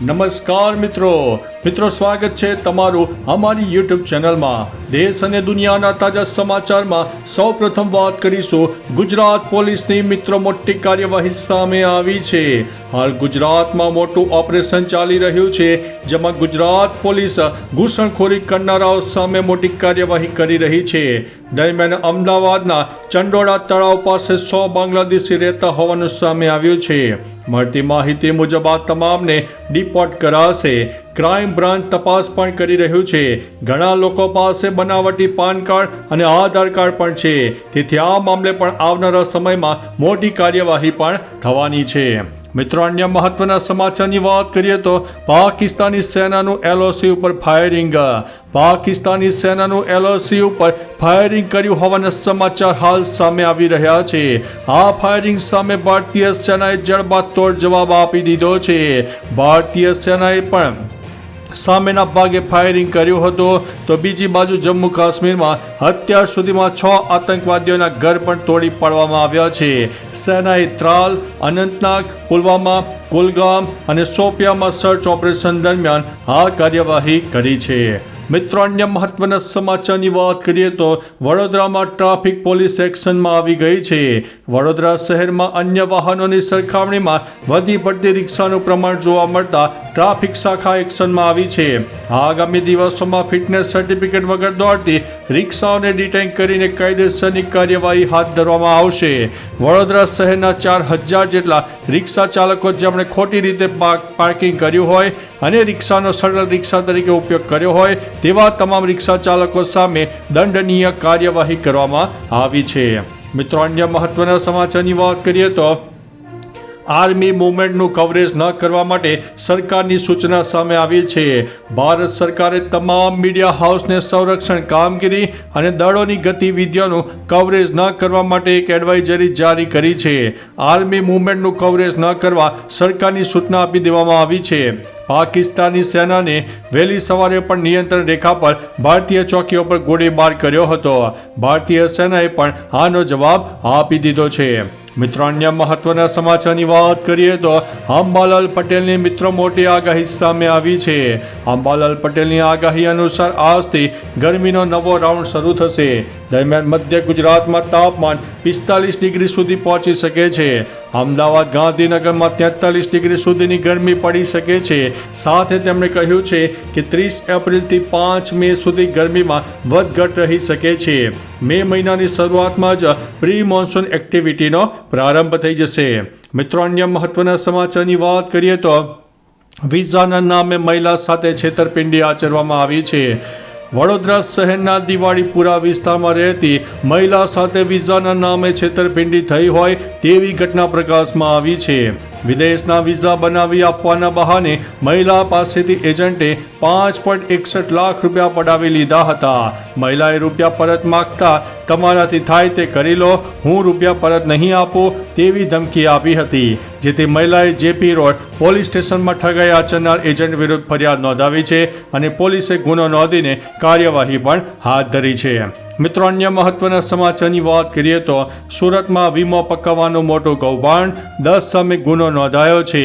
નમસ્કાર મિત્રો સ્વાગત છે તમારું અમારી યુટ્યુબ ચેનલમાં। દેશ અને દુનિયાના તાજા સમાચારમાં સૌપ્રથમ વાત કરીશું ગુજરાત પોલીસની મોટી કાર્યવાહી સામે આવી છે। હાલ ગુજરાતમાં મોટું ઓપરેશન ચાલી રહ્યું છે, જેમાં ગુજરાત પોલીસ ઘૂસણખોરી કરનારાઓ સામે મોટી કાર્યવાહી કરી રહી છે। દરમિયાન અમદાવાદના ચંડોળા તળાવ પાસે 100 બાંગ્લાદેશી રહેતા હોવાનું સામે આવ્યું છે। મળતી માહિતી મુજબ આ તમામને ડિપોર્ટ કરાશે। ક્રાઇમ બ્રાન્ચ તપાસ પણ કરી રહ્યું છે। ઘણા લોકો પાસે બનાવટી પાન કાર્ડ અને આધાર કાર્ડ પણ છે, તેથી આ મામલે પણ આવનારા સમયમાં મોટી કાર્યવાહી પણ થવાની છે। મિત્રો, અન્ય મહત્વના સમાચારની વાત કરીએ તો પાકિસ્તાની સેનાનું એલઓસી ઉપર ફાયરિંગ। પાકિસ્તાની સેનાનું એલઓસી ઉપર ફાયરિંગ કર્યું હોવાના સમાચાર હાલ સામે આવી રહ્યા છે। આ ફાયરિંગ સામે ભારતીય સેનાએ જડબાતોડ જવાબ આપી દીધો છે। ભારતીય સેનાએ પણ સામેના ભાગે ફાયરિંગ કર્યું હતું, તો બીજી બાજુ જમ્મુ કાશ્મીરમાં અત્યાર સુધીમાં 6 આતંકવાદીઓના ઘર પણ તોડી પાડવામાં આવ્યા છે। સેનાએ ત્રાલ, અનંતનાગ, પુલવામા, કુલગામ અને શોપિયામાં સર્ચ ઓપરેશન દરમિયાન આ કાર્યવાહી કરી છે। મિત્રો, અન્ય મહત્વના સમાચારની વાત કરીએ તો વડોદરામાં ટ્રાફિક પોલીસ એક્શનમાં આવી ગઈ છે। વડોદરા શહેરમાં અન્ય વાહનોની સરખામણીમાં વધી પડતી રિક્ષાનું પ્રમાણ જોવા મળતા ટ્રાફિક શાખા એક્શનમાં આવી છે। આગામી દિવસોમાં ફિટનેસ સર્ટિફિકેટ વગર દોડતી રિક્ષાઓને ડિટેઇન કરીને કાયદેસરની કાર્યવાહી હાથ ધરવામાં આવશે। વડોદરા શહેરના 4000 જેટલા રિક્ષા ચાલકો જેમણે ખોટી રીતે પાર્કિંગ કર્યું હોય અને રિક્ષાનો સરળ રિક્ષા તરીકે ઉપયોગ કર્યો હોય તેવા તમામ રિક્ષા ચાલકો સામે દંડનીય કાર્યવાહી કરવામાં આવી છે। મિત્રો, અન્ય મહત્વના સમાચારની વાત કરીએ તો આર્મી મૂવમેન્ટનું કવરેજ ન કરવા માટે સરકારની સૂચના સામે આવી છે। ભારત સરકારે તમામ મીડિયા હાઉસને સંરક્ષણ કામગીરી અને દળોની ગતિવિધિઓનું કવરેજ ન કરવા માટે એક એડવાઇઝરી જારી કરી છે। આર્મી મૂવમેન્ટનું કવરેજ ન કરવા સરકારની સૂચના આપી દેવામાં આવી છે। પાકિસ્તાની સેનાને વહેલી સવારે પણ નિયંત્રણ રેખા પર ભારતીય ચોકીઓ પર ગોળીબાર કર્યો હતો। ભારતીય સેનાએ પણ આનો જવાબ આપી દીધો છે। મિત્રો, અન્ય મહત્વના સમાચારની વાત કરીએ તો અંબાલાલ પટેલની મોટી આગાહી સામે આવી છે। અંબાલાલ પટેલની આગાહી અનુસાર આજથી ગરમીનો નવો રાઉન્ડ શરૂ થશે। દરમિયાન મધ્ય ગુજરાતમાં તાપમાન 45 ડિગ્રી સુધી પહોંચી શકે છે। અમદાવાદ, ગાંધીનગરમાં 43 ડિગ્રી સુધીની ગરમી પડી શકે છે। સાથે તેમણે કહ્યું છે કે 30 એપ્રિલથી 5 મે સુધી ગરમીમાં વધઘટ રહી શકે છે। મે મહિનાની શરૂઆતમાં જ પ્રી મોન્સૂન એક્ટિવિટીનો પ્રારંભ થઈ જશે। મિત્રો, અન્ય મહત્વના સમાચારની વાત કરીએ તો વિઝાના નામે મહિલા સાથે છેતરપિંડી આચરવામાં આવી છે। વડોદરા શહેરના દિવાળીપુરા વિસ્તારમાં રહેતી મહિલા સાથે વિઝાના નામે છેતરપિંડી થઈ હોય તેવી ઘટના પ્રકાશમાં આવી છે। વિદેશના વિઝા બનાવી આપવાના બહાને મહિલા પાસેથી એજન્ટે 5.61 લાખ રૂપિયા પડાવી લીધા હતા। મહિલાએ રૂપિયા પરત માંગતા તમારાથી થાય તે કરી લો, હું રૂપિયા પરત નહીં આપું તેવી ધમકી આપી હતી, જેથી મહિલાએ જેપી રોડ પોલીસ સ્ટેશનમાં ઠગાઈ આચરનાર એજન્ટ વિરુદ્ધ ફરિયાદ નોંધાવી છે અને પોલીસે ગુનો નોંધીને કાર્યવાહી પણ હાથ ધરી છે। મિત્રો, અન્ય મહત્વના સમાચારની વાત કરીએ તો સુરતમાં વીમો પકાવવાનું મોટું કૌભાંડ, 10 સામે ગુનો નોંધાયો છે।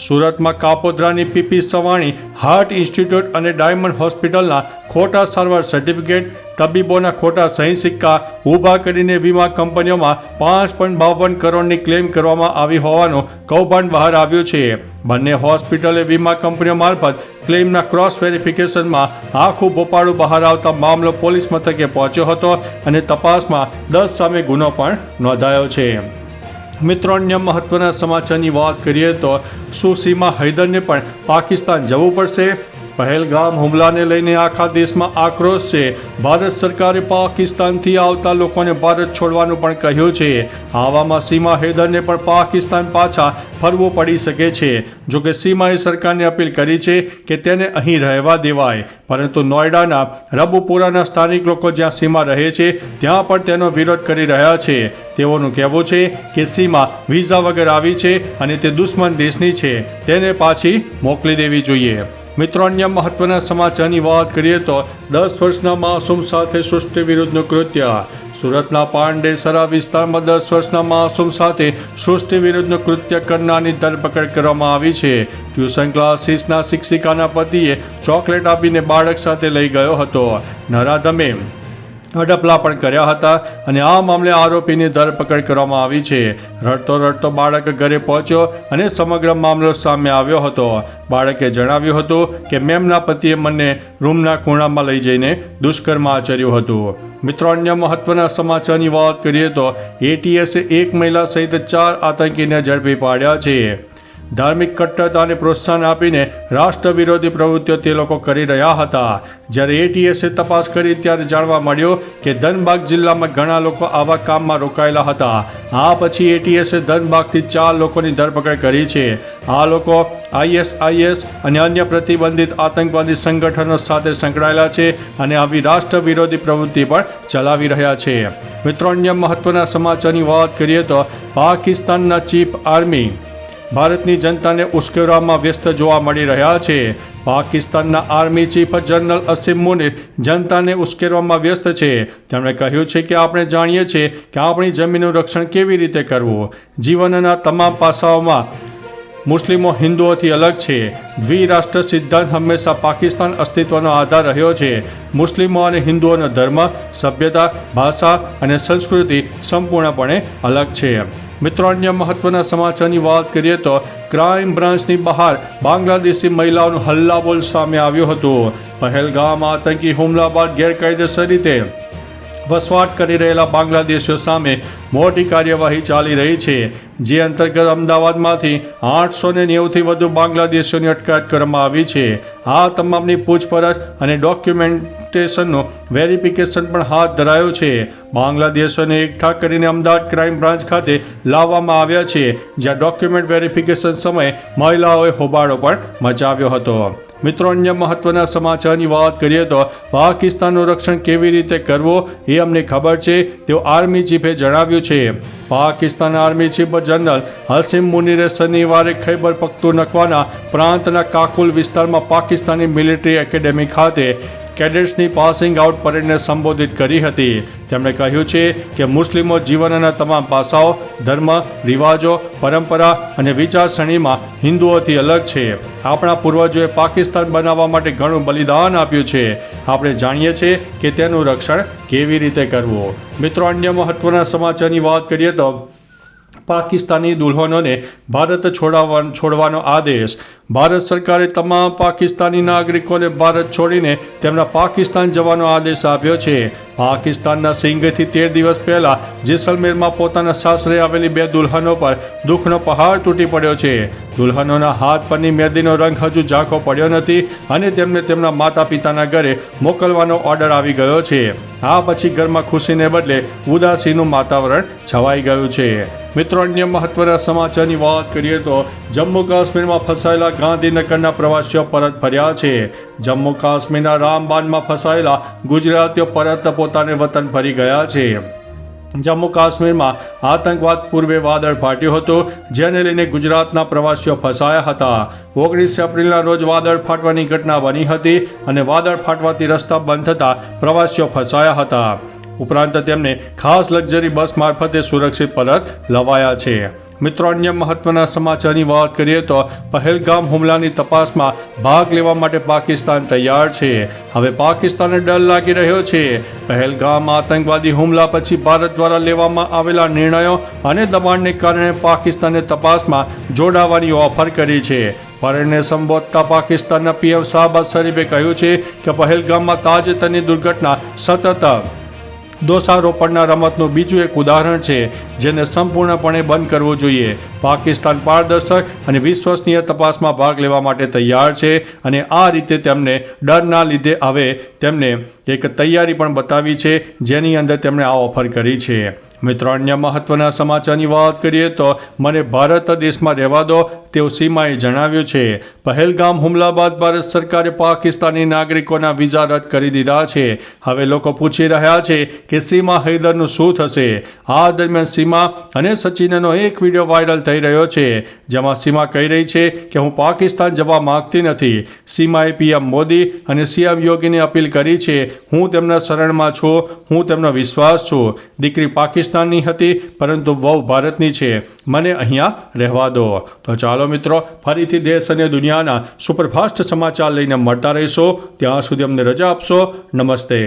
સુરતમાં કાપોદ્રાની પીપી સવાણી હાર્ટ ઇન્સ્ટિટ્યૂટ અને ડાયમંડ હોસ્પિટલના ખોટા સારવાર સર્ટિફિકેટ, તબીબોના ખોટા સહી સિક્કા ઊભા કરીને વીમા કંપનીઓમાં 5.52 કરોડની ક્લેમ કરવામાં આવી હોવાનું કૌભાંડ બહાર આવ્યું છે। બંને હોસ્પિટલે વીમા કંપનીઓ મારફત ક્લેમના ક્રોસ વેરિફિકેશનમાં આખું ભોપાળું બહાર આવતા મામલો પોલીસ મથકે પહોંચ્યો હતો અને તપાસમાં 10 સામે ગુનો પણ નોંધાયો છે। મિત્રો, અન્ય મહત્વના સમાચારની વાત કરીએ તો શું સીમા હૈદરને પણ પાકિસ્તાન જવું પડશે? પહેલગામ હુમલાને લઈને આખા દેશમાં આક્રોશ છે। ભારત સરકારે પાકિસ્તાનથી આવતા લોકોને ભારત છોડવાનું પણ કહ્યું છે। આવામાં સીમા હૈદરને પણ પાકિસ્તાન પાછા ફરવું પડી શકે છે। જોકે સીમાએ સરકારને અપીલ કરી છે કે તેને અહીં રહેવા દેવાય, પરંતુ નોઈડાના રબુપુરાના સ્થાનિક લોકો જ્યાં સીમા રહે છે ત્યાં પણ તેનો વિરોધ કરી રહ્યા છે। તેઓનું કહેવું છે કે સીમા વિઝા વગર આવી છે અને તે દુશ્મન દેશની છે, તેને પાછી મોકલી દેવી જોઈએ। મિત્રો, અન્ય મહત્વના સમાચારની વાત કરીએ તો 10 વર્ષના માસૂમ સાથે સૃષ્ટિ વિરુદ્ધનું કૃત્ય. સુરતના પાંડેસરા વિસ્તારમાં 10 વર્ષના માસૂમ સાથે સૃષ્ટિ વિરુદ્ધનું કૃત્ય કરનારની ધરપકડ કરવામાં આવી છે. ટ્યુશન ક્લાસીસના શિક્ષિકાના પતિએ ચોકલેટ આપીને બાળક સાથે લઈ ગયો હતો. નરાધમે અડપલા પણ કર્યા હતા અને આ મામલે આરોપીની ધરપકડ કરવામાં આવી છે. રડતો રડતો બાળક ઘરે પહોંચ્યો અને સમગ્ર મામલો સામે આવ્યો હતો. બાળકે જણાવ્યું હતું કે મેમના પતિએ મને રૂમના ખૂણામાં લઈ જઈને દુષ્કર્મ આચર્યું હતું. મિત્રો, અન્ય મહત્વના સમાચારની વાત કરીએ તો એટીએસે એક મહિલા સહિત 4 આતંકીને ઝડપી પાડ્યા છે. ધાર્મિક કટ્ટરતાને પ્રોત્સાહન આપીને રાષ્ટ્ર વિરોધી પ્રવૃત્તિઓ તે લોકો કરી રહ્યા હતા. જ્યારે એટીએસે તપાસ કરી ત્યારે જાણવા મળ્યું કે ધનબાદ જિલ્લામાં ઘણા લોકો આવા કામમાં રોકાયેલા હતા. આ પછી એટીએસે ધનબાદથી 4 લોકોની ધરપકડ કરી છે. આ લોકો ISIS અને અન્ય પ્રતિબંધિત આતંકવાદી સંગઠનો સાથે સંકળાયેલા છે અને આવી રાષ્ટ્ર વિરોધી પ્રવૃત્તિ પણ ચલાવી રહ્યા છે. મિત્રો, અન્ય મહત્વના સમાચારની વાત કરીએ તો પાકિસ્તાનના ચીફ આર્મી ભારતની જનતાને ઉશ્કેરવામાં વ્યસ્ત જોવા મળી રહ્યા છે. પાકિસ્તાનના આર્મી ચીફ જનરલ અસીમ મુનીર જનતાને ઉશ્કેરવામાં વ્યસ્ત છે. તેમણે કહ્યું છે કે આપણે જાણીએ છીએ કે આપણી જમીનનું રક્ષણ કેવી રીતે કરવું. જીવનના તમામ પાસાઓમાં મુસ્લિમો હિન્દુઓથી અલગ છે. દ્વિરાષ્ટ્ર સિદ્ધાંત હંમેશા પાકિસ્તાન અસ્તિત્વનો આધાર રહ્યો છે. મુસ્લિમો અને હિન્દુઓનો ધર્મ, સભ્યતા, ભાષા અને સંસ્કૃતિ સંપૂર્ણપણે અલગ છે. મિત્રો, અન્ય મહત્વના સમાચારની વાત કરીએ તો ક્રાઇમ બ્રાન્ચની બહાર બાંગ્લાદેશી મહિલાઓનું હલ્લાબોલ સામે આવ્યું હતું. પહેલગામ આતંકી હુમલા બાદ ગેરકાયદેસર રીતે વસવાટ કરી રહેલા બાંગ્લાદેશીઓ સામે મોટી કાર્યવાહી ચાલી રહી છે. જે અંતર્ગત અમદાવાદમાંથી 890થી વધુ બાંગ્લાદેશીઓની અટકાયત કરવામાં આવી છે. આ તમામની પૂછપરછ અને ડોક્યુમેન્ટેશનનું વેરિફિકેશન પણ હાથ ધરાયું છે. બાંગ્લાદેશીઓને એકઠા કરીને અમદાવાદ ક્રાઇમ બ્રાન્ચ ખાતે લાવવામાં આવ્યા છે, જ્યાં ડોક્યુમેન્ટ વેરિફિકેશન સમયે મહિલાઓએ હોબાળો પણ મચાવ્યો હતો. મિત્રો, અન્ય મહત્વના સમાચારની વાત કરીએ તો પાકિસ્તાનનું રક્ષણ કેવી રીતે કરવું એ અમને ખબર છે, તેવું આર્મી ચીફે જણાવ્યું છે. પાકિસ્તાન આર્મી ચીફ જનરલ અસીમ મુનીરે શનિવારે ખૈબર પખ્તુનખ્વાના પ્રાંતના કાકુલ વિસ્તારમાં પાકિસ્તાની મિલિટરી એકેડેમી ખાતે કેડેટ્સની પાસિંગ આઉટ પરેડને સંબોધિત કરી હતી. તેમણે કહ્યું છે કે મુસ્લિમો જીવનના તમામ પાસાઓ, ધર્મ, રિવાજો, પરંપરા અને વિચારસરણીમાં હિન્દુઓથી અલગ છે. આપણા પૂર્વજોએ પાકિસ્તાન બનાવવા માટે ઘણું બલિદાન આપ્યું છે. આપણે જાણીએ છીએ કે તેનું રક્ષણ કેવી રીતે કરવું. મિત્રો, અન્ય મહત્વના સમાચારની વાત કરીએ તો પાકિસ્તાની દુલ્હનોને ભારત છોડવાનો આદેશ. ભારત સરકારે તમામ પાકિસ્તાની નાગરિકોને ભારત છોડીને તેમના પાકિસ્તાન જવાનો આદેશ આપ્યો છે. પાકિસ્તાનના સિંઘથી 13 દિવસ પહેલા જેસલમેરમાં પોતાના સાસરે આવેલી 2 દુલ્હનો પર દુઃખનો પહાડ તૂટી પડ્યો છે. દુલ્હનોના હાથ પરની મહેંદીનો રંગ હજુ ઝાંખો પડ્યો નથી અને તેમને તેમના માતા પિતાના ઘરે મોકલવાનો ઓર્ડર આવી ગયો છે. આ પછી ઘરમાં ખુશીને બદલે ઉદાસીનું વાતાવરણ છવાઈ ગયું છે. મિત્રો, અન્ય મહત્વના સમાચારની વાત કરીએ તો જમ્મુ કાશ્મીરમાં ફસાયેલા ગાંધીનગરના પ્રવાસીઓ પરત ફર્યા છે. જમ્મુ કાશ્મીરના રામબાનમાં ફસાયેલા ગુજરાતીઓ પરત પોતાને વતન ફરી ગયા છે. જમ્મુ કાશ્મીરમાં આતંકવાદ પૂર્વે વાદળ ફાટ્યું હતું, જેને લઈને ગુજરાતના પ્રવાસીઓ ફસાયા હતા. 19 એપ્રિલના રોજ વાદળ ફાટવાની ઘટના બની હતી અને વાદળ ફાટવાથી રસ્તા બંધ થતાં પ્રવાસીઓ ફસાયા હતા. ઉપરાંત તેમને ખાસ લક્ઝરી બસ મારફતે સુરક્ષિત પરત લવાયા છે. મિત્રો, અન્ય મહત્વના સમાચારની વાત કરીએ તો પહેલગામ હુમલાની તપાસમાં ભાગ લેવા માટે પાકિસ્તાન તૈયાર છે. હવે પાકિસ્તાનને ડર લાગી રહ્યો છે. પહેલગામ આતંકવાદી હુમલા પછી ભારત દ્વારા લેવામાં આવેલા નિર્ણયો અને દબાણને કારણે પાકિસ્તાને તપાસમાં જોડાવાની ઓફર કરી છે. પરેડને સંબોધતા પાકિસ્તાનના PM શાહબાઝ શરીફે કહ્યું છે કે પહેલગામમાં તાજેતરની દુર્ઘટના સતત દોષારોપણના રમતનું બીજું એક ઉદાહરણ છે, જેને સંપૂર્ણપણે બંધ કરવું જોઈએ. પાકિસ્તાન પારદર્શક અને વિશ્વસનીય તપાસમાં ભાગ લેવા માટે તૈયાર છે અને આ રીતે તેમને ડરના લીધે હવે તેમને એક તૈયારી પણ બતાવી છે, જેની અંદર તેમણે આ ઓફર કરી છે. મિત્રો, અન્ય મહત્વના સમાચારની વાત કરીએ તો મને ભારત દેશમાં રહેવા દો, તેવું સીમાએ જણાવ્યું છે. પહેલગામ હુમલા બાદ ભારત સરકારે પાકિસ્તાની નાગરિકોના વિઝા રદ કરી દીધા છે. હવે લોકો પૂછી રહ્યા છે કે સીમા હૈદરનું શું થશે. આ દરમિયાન સીમા અને સચિનનો એક વિડીયો વાયરલ થઈ રહ્યો છે, જેમાં સીમા કહી રહી છે કે હું પાકિસ્તાન જવા માંગતી નથી. સીમાએ પીએમ મોદી અને સીએમ યોગીને અપીલ કરી છે, હું તેમના શરણમાં છું, હું તેમનો વિશ્વાસ છું. દીકરી પાકિસ્તાનની હતી પરંતુ વહુ ભારતની છે, મને અહીંયા રહેવા દો. તો ચાલો મિત્રો, ફરીથી દેશ અને દુનિયાના સુપરફાસ્ટ સમાચાર લઈને મળતા રહીશો. ત્યાં સુધી અમને રજા આપશો. નમસ્તે.